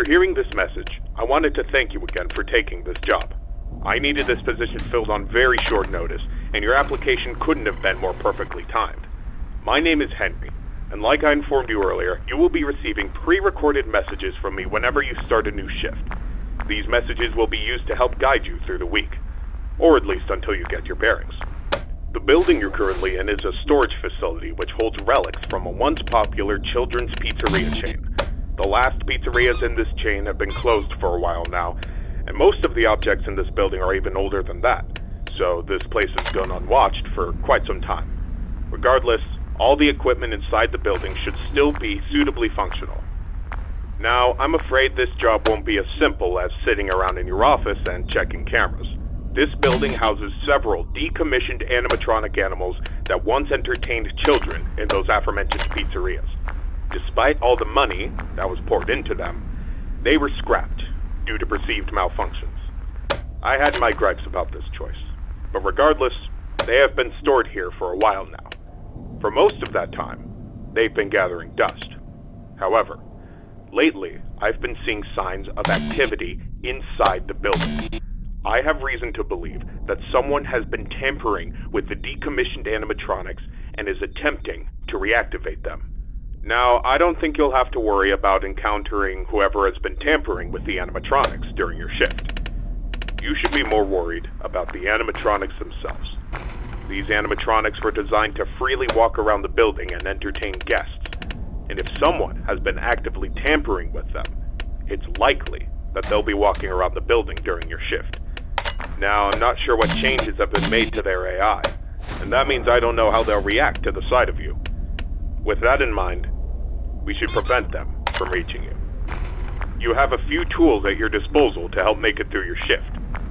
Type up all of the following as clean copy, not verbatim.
you're hearing this message, I wanted to thank you again for taking this job. I needed this position filled on very short notice, and your application couldn't have been more perfectly timed. My name is Henry, and like I informed you earlier, you will be receiving pre-recorded messages from me whenever you start a new shift. These messages will be used to help guide you through the week, or at least until you get your bearings. The building you're currently in is a storage facility which holds relics from a once popular children's pizzeria chain. The last pizzerias in this chain have been closed for a while now, and most of the objects in this building are even older than that, so this place has gone unwatched for quite some time. Regardless, all the equipment inside the building should still be suitably functional. Now, I'm afraid this job won't be as simple as sitting around in your office and checking cameras. This building houses several decommissioned animatronic animals that once entertained children in those aforementioned pizzerias. Despite all the money that was poured into them, they were scrapped due to perceived malfunctions. I had my gripes about this choice, but regardless, they have been stored here for a while now. For most of that time, they've been gathering dust. However, lately, I've been seeing signs of activity inside the building. I have reason to believe that someone has been tampering with the decommissioned animatronics and is attempting to reactivate them. Now, I don't think you'll have to worry about encountering whoever has been tampering with the animatronics during your shift. You should be more worried about the animatronics themselves. These animatronics were designed to freely walk around the building and entertain guests, and if someone has been actively tampering with them, it's likely that they'll be walking around the building during your shift. Now, I'm not sure what changes have been made to their AI, and that means I don't know how they'll react to the sight of you. With that in mind, we should prevent them from reaching you. You have a few tools at your disposal to help make it through your shift.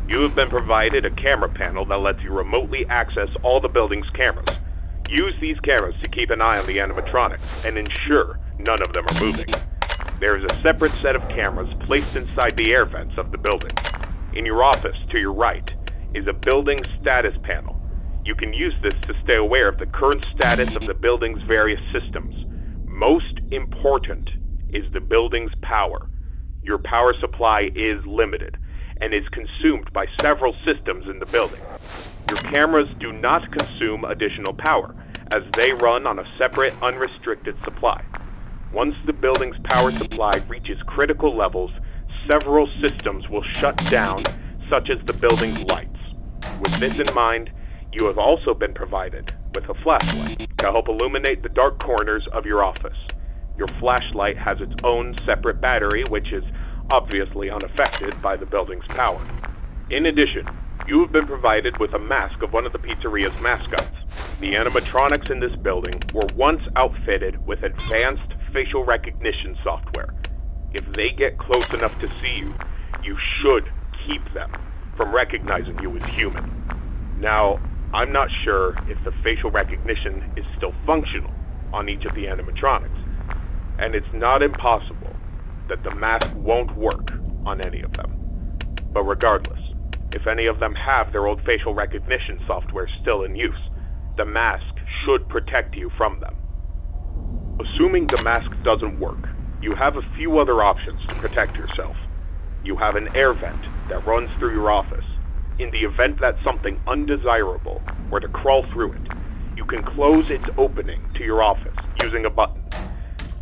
You have been provided a camera panel that lets you remotely access all the building's cameras. Use these cameras to keep an eye on the animatronics and ensure none of them are moving. There is a separate set of cameras placed inside the air vents of the building. In your office, to your right, is a building status panel. You can use this to stay aware of the current status of the building's various systems. Most important is the building's power. Your power supply is limited and is consumed by several systems in the building. Your cameras do not consume additional power, as they run on a separate, unrestricted supply. Once the building's power supply reaches critical levels, several systems will shut down, such as the building's lights. With this in mind, you have also been provided with a flashlight to help illuminate the dark corners of your office. Your flashlight has its own separate battery, which is obviously unaffected by the building's power. In addition, you have been provided with a mask of one of the pizzeria's mascots. The animatronics in this building were once outfitted with advanced facial recognition software. If they get close enough to see you, you should keep them from recognizing you as human. Now, I'm not sure if the facial recognition is still functional on each of the animatronics, and it's not impossible that the mask won't work on any of them. But regardless, if any of them have their old facial recognition software still in use, the mask should protect you from them. Assuming the mask doesn't work, you have a few other options to protect yourself. You have an air vent that runs through your office. In the event that something undesirable were to crawl through it, you can close its opening to your office using a button.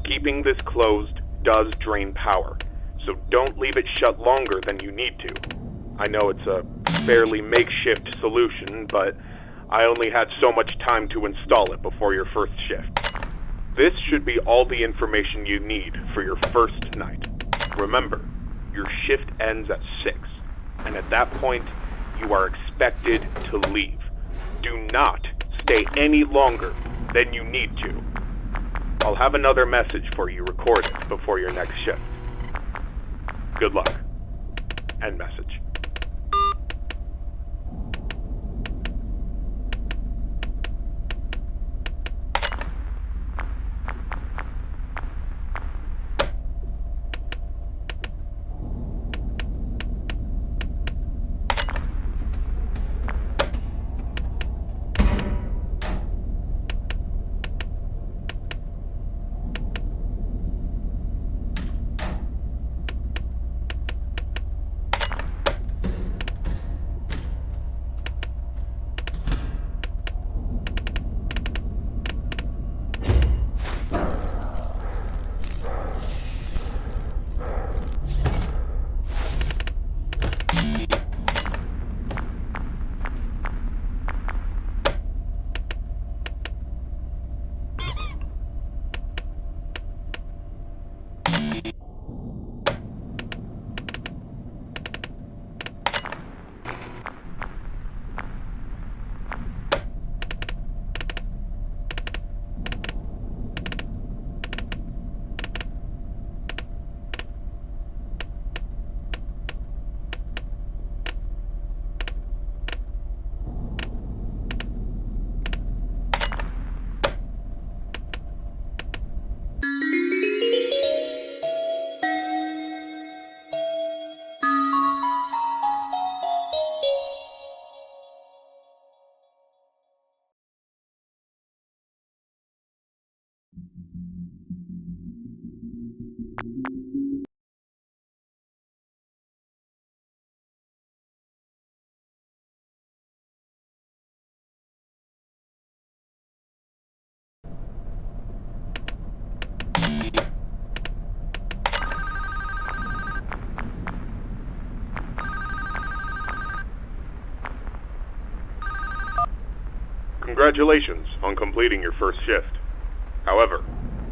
Keeping this closed does drain power, so don't leave it shut longer than you need to. I know it's a fairly makeshift solution, but I only had so much time to install it before your first shift. This should be all the information you need for your first night. Remember, your shift ends at 6, and at that point, you are expected to leave. Do not stay any longer than you need to. I'll have another message for you recorded before your next shift. Good luck. End message. Congratulations on completing your first shift. However,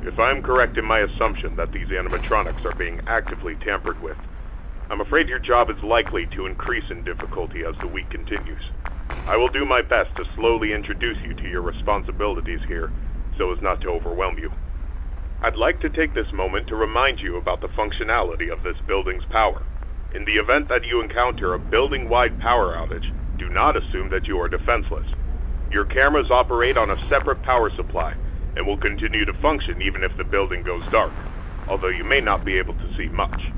if I am correct in my assumption that these animatronics are being actively tampered with, I'm afraid your job is likely to increase in difficulty as the week continues. I will do my best to slowly introduce you to your responsibilities here, so as not to overwhelm you. I'd like to take this moment to remind you about the functionality of this building's power. In the event that you encounter a building-wide power outage, do not assume that you are defenseless. Your cameras operate on a separate power supply, and will continue to function even if the building goes dark, although you may not be able to see much.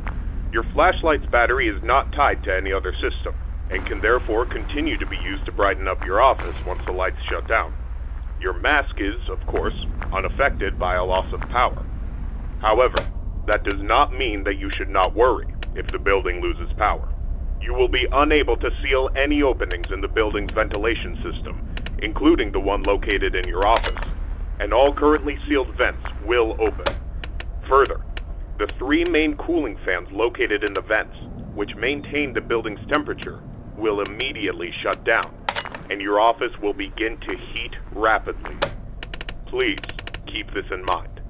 Your flashlight's battery is not tied to any other system, and can therefore continue to be used to brighten up your office once the lights shut down. Your mask is, of course, unaffected by a loss of power. However, that does not mean that you should not worry if the building loses power. You will be unable to seal any openings in the building's ventilation system, including the one located in your office, and all currently sealed vents will open. Further, the 3 main cooling fans located in the vents, which maintain the building's temperature, will immediately shut down, and your office will begin to heat rapidly. Please keep this in mind.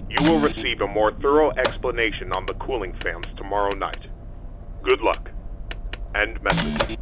You will receive a more thorough explanation on the cooling fans tomorrow night. Good luck. End message.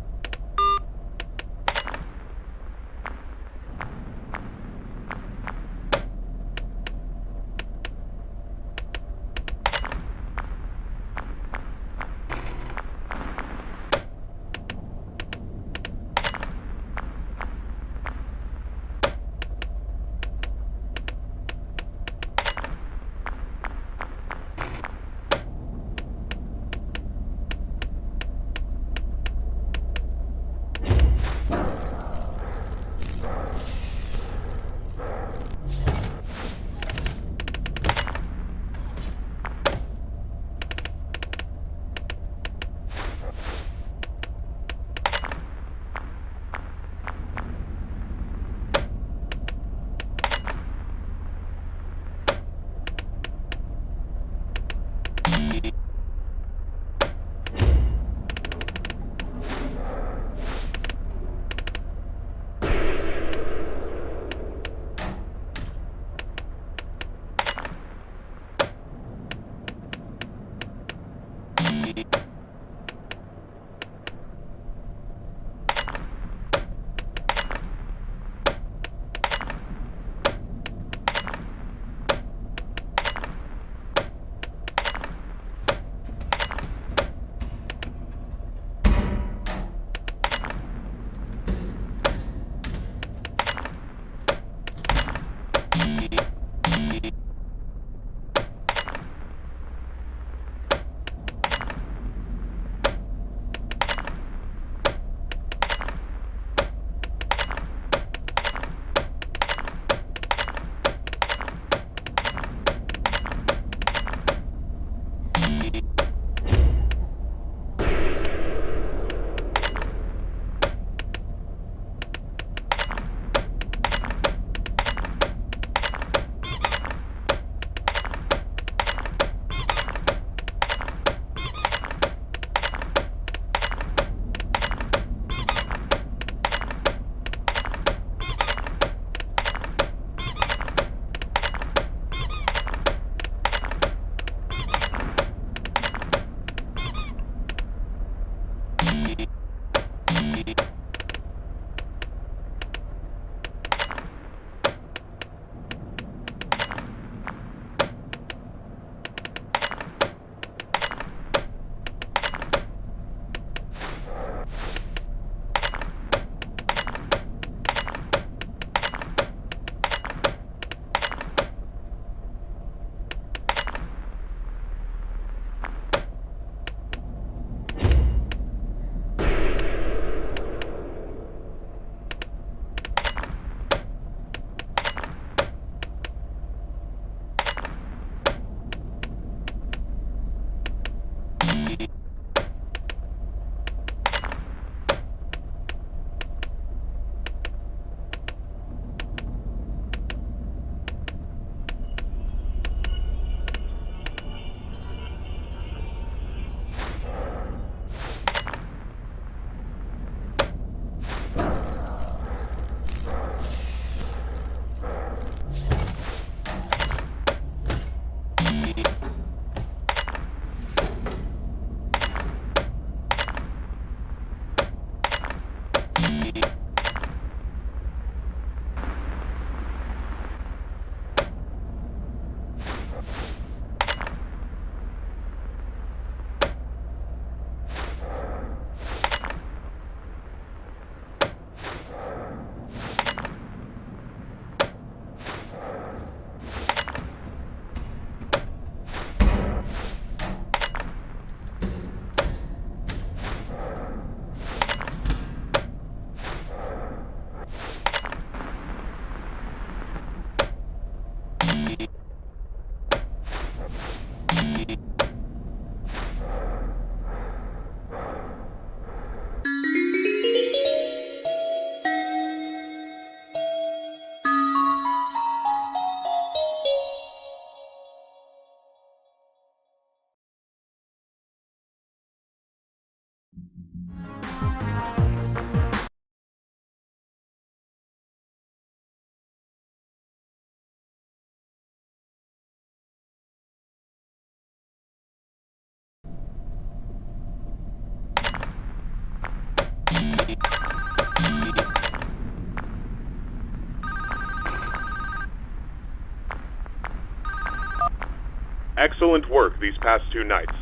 Excellent work these past 2 nights.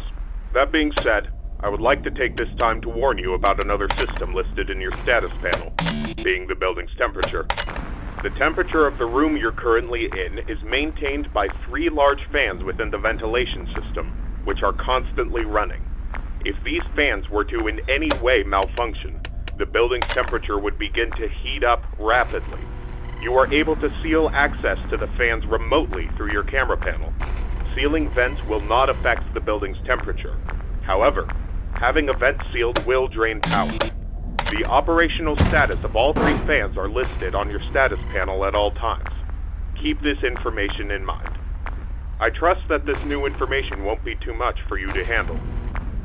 That being said, I would like to take this time to warn you about another system listed in your status panel, being the building's temperature. The temperature of the room you're currently in is maintained by 3 large fans within the ventilation system, which are constantly running. If these fans were to in any way malfunction, the building's temperature would begin to heat up rapidly. You are able to seal access to the fans remotely through your camera panel. Sealing vents will not affect the building's temperature. However, having a vent sealed will drain power. The operational status of all 3 fans are listed on your status panel at all times. Keep this information in mind. I trust that this new information won't be too much for you to handle.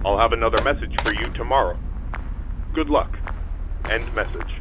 I'll have another message for you tomorrow. Good luck. End message.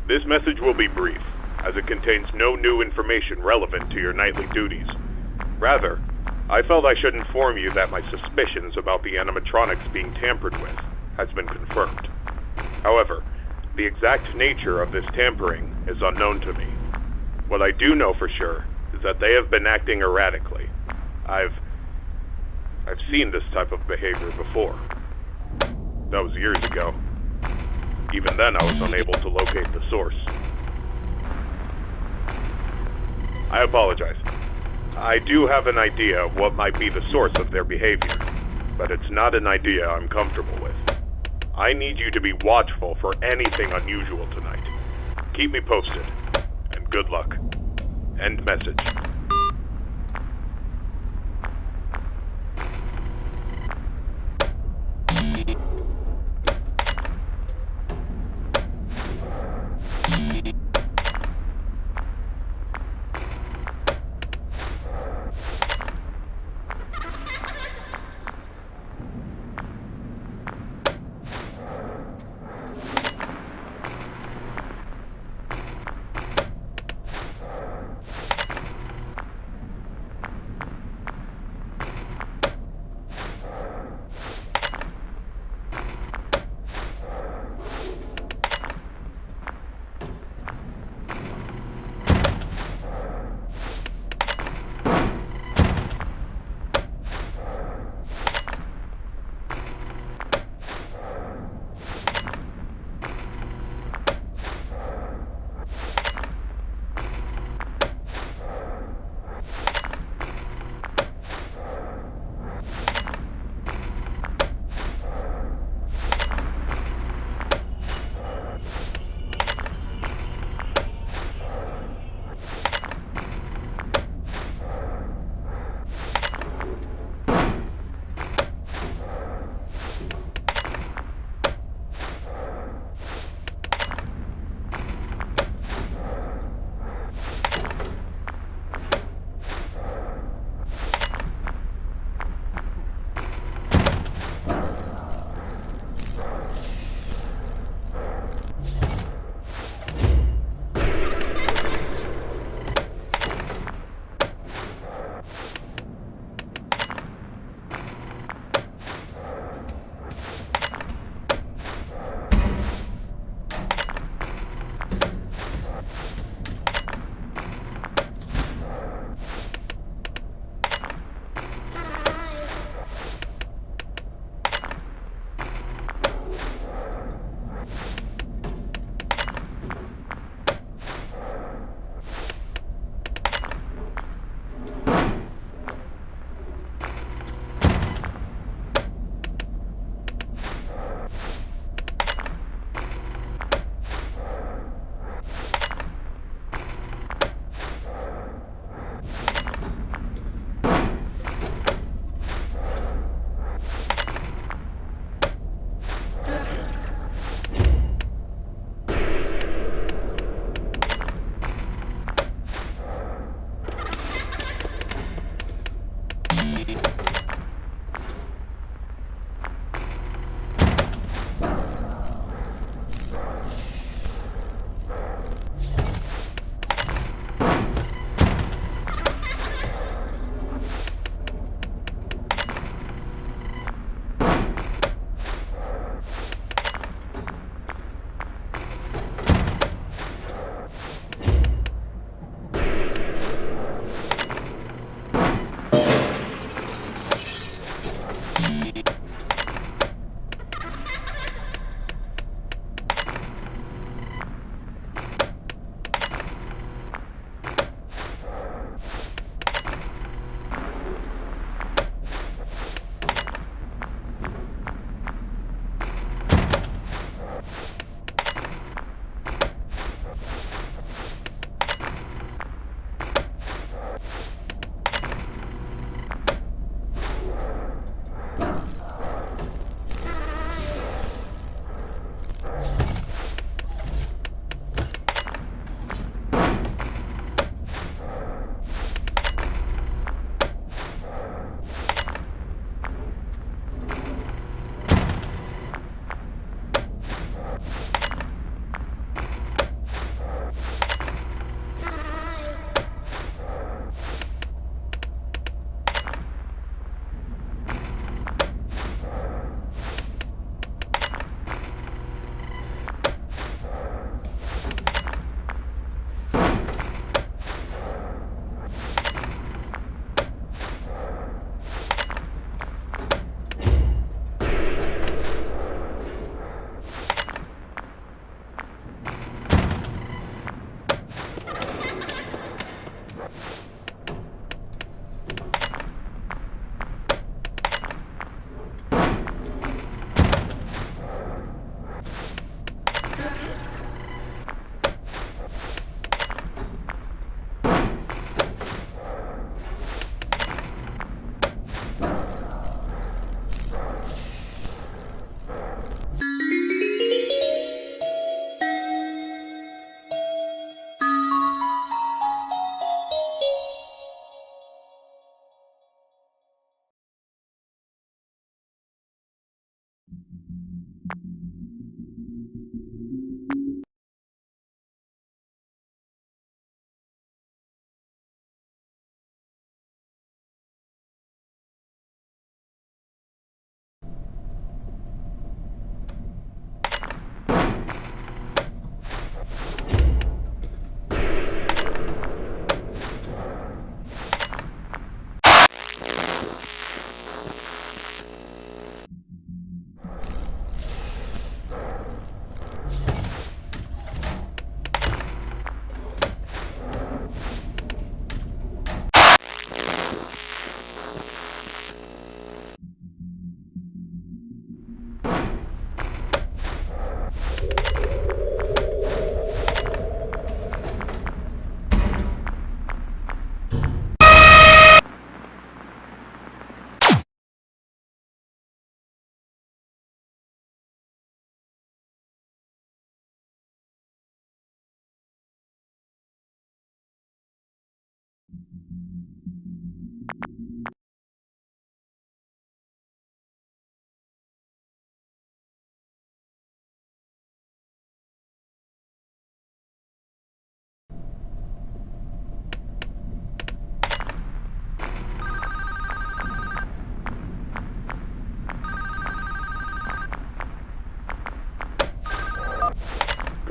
This message will be brief, as it contains no new information relevant to your nightly duties. Rather, I felt I should inform you that my suspicions about the animatronics being tampered with has been confirmed. However, the exact nature of this tampering is unknown to me. What I do know for sure is that they have been acting erratically. I've seen this type of behavior before. That was years ago. Even then, I was unable to locate the source. I apologize. I do have an idea of what might be the source of their behavior, but it's not an idea I'm comfortable with. I need you to be watchful for anything unusual tonight. Keep me posted, and good luck. End message.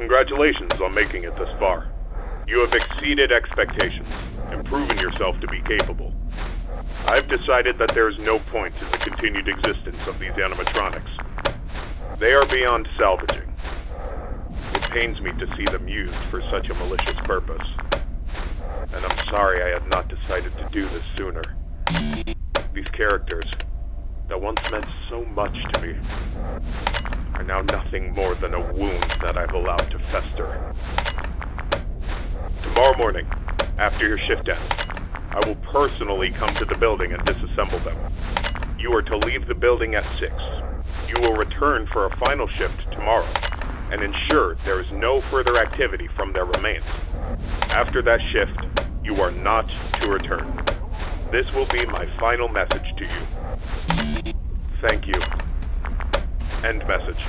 Congratulations on making it this far. You have exceeded expectations and proven yourself to be capable. I've decided that there is no point in the continued existence of these animatronics. They are beyond salvaging. It pains me to see them used for such a malicious purpose. And I'm sorry I had not decided to do this sooner. These characters, that once meant so much to me, are now nothing more than a wound that I've allowed to fester. Tomorrow morning, after your shift ends, I will personally come to the building and disassemble them. You are to leave the building at 6. You will return for a final shift tomorrow, and ensure there is no further activity from their remains. After that shift, you are not to return. This will be my final message to you. Thank you. End message.